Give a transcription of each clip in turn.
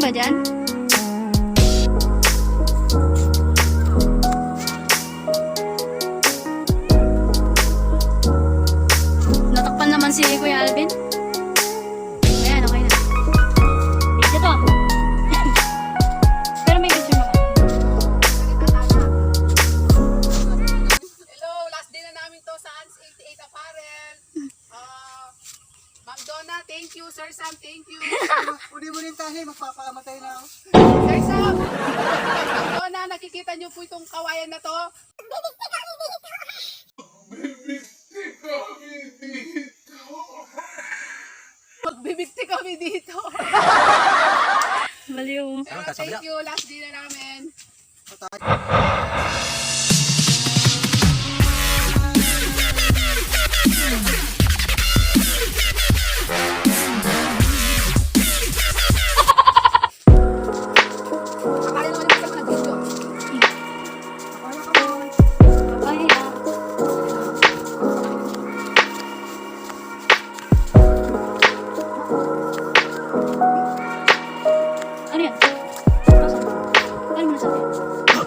ba dyan? Natakpan naman si Kuya Alvin. Ayan, okay na. Dito to. Pero may picture naman. Hello, last day na namin to sa Ans 88 Apparel. Ma'am Donna, thank you. Sir Sam, thank you. Uli mo rin tayo, magpapakamatay na ako. Sir Sam, Ma'am Donna, nakikita niyo po itong kawayan na to? Magbibigti kami dito. Baliw. Pero thank you, last day na namin. Akala naman yung kasama nag-video. Ay, ano yan? Nasaan? Ano mo nasabi?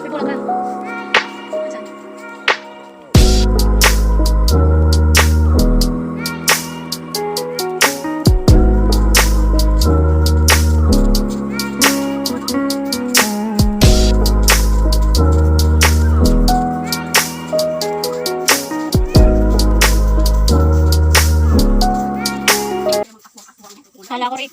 May bola ka? Nasaan? Kala ko rin.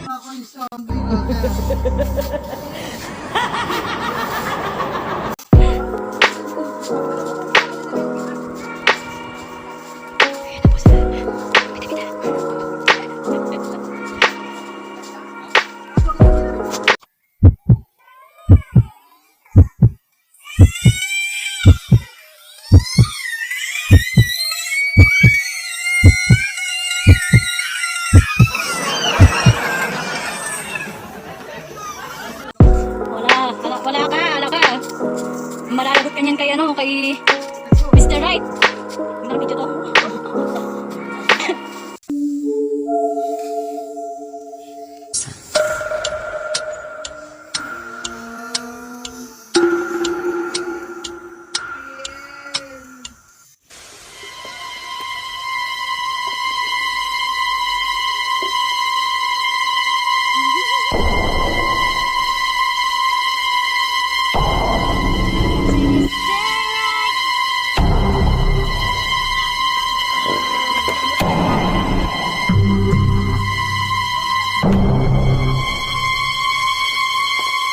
Ako yung zombie. Wala ka. Malalagot ka niyan kay Mr. Right. Tingnan ang video to.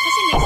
Kasi may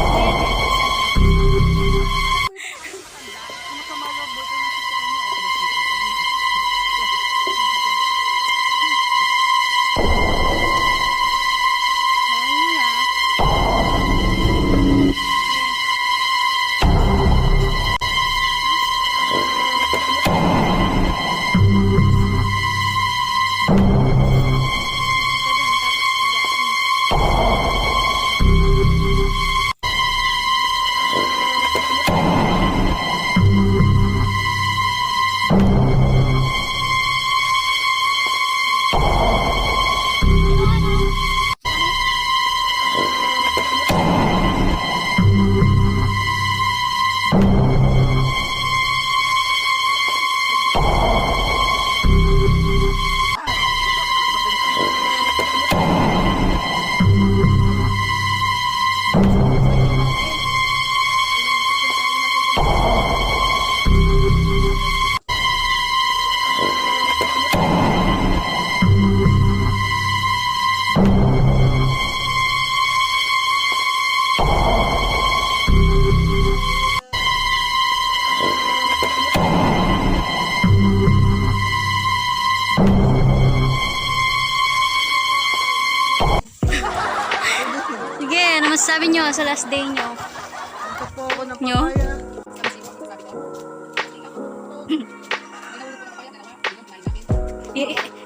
Sige, ano masasabi nyo sa last day nyo? Ito po ako ng Nyo? papaya.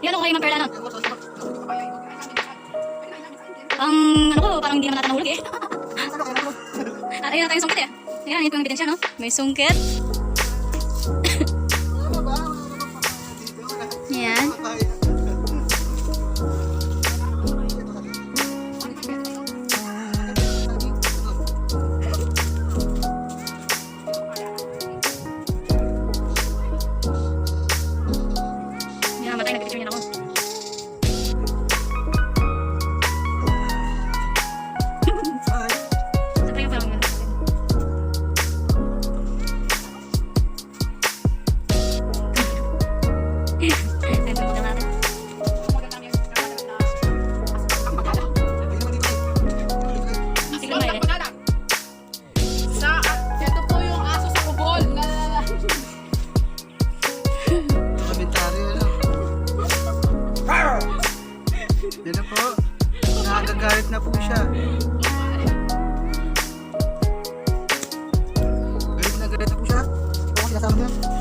Yan ako kayo Ma'am Perla, no? Ang ano ko, parang hindi naman natin nahulog eh. ayun na tayong sungkit eh. Ayan, ito yung ebidensya, no? May sungkit. Wala ba? Wala ba papaya dito? Wala. Ayan. Papaya. Hindi na matay, nag-picture niya ako. Ay, Ito yung parang yun. Ay, ito natin. hindi naman iba. Sige, may Ito po yung aso sa kubol na Komentaryo, ano? Yan na po. Nakagagalit na po siya. Galit na po siya. Oo, sinasama mo yan.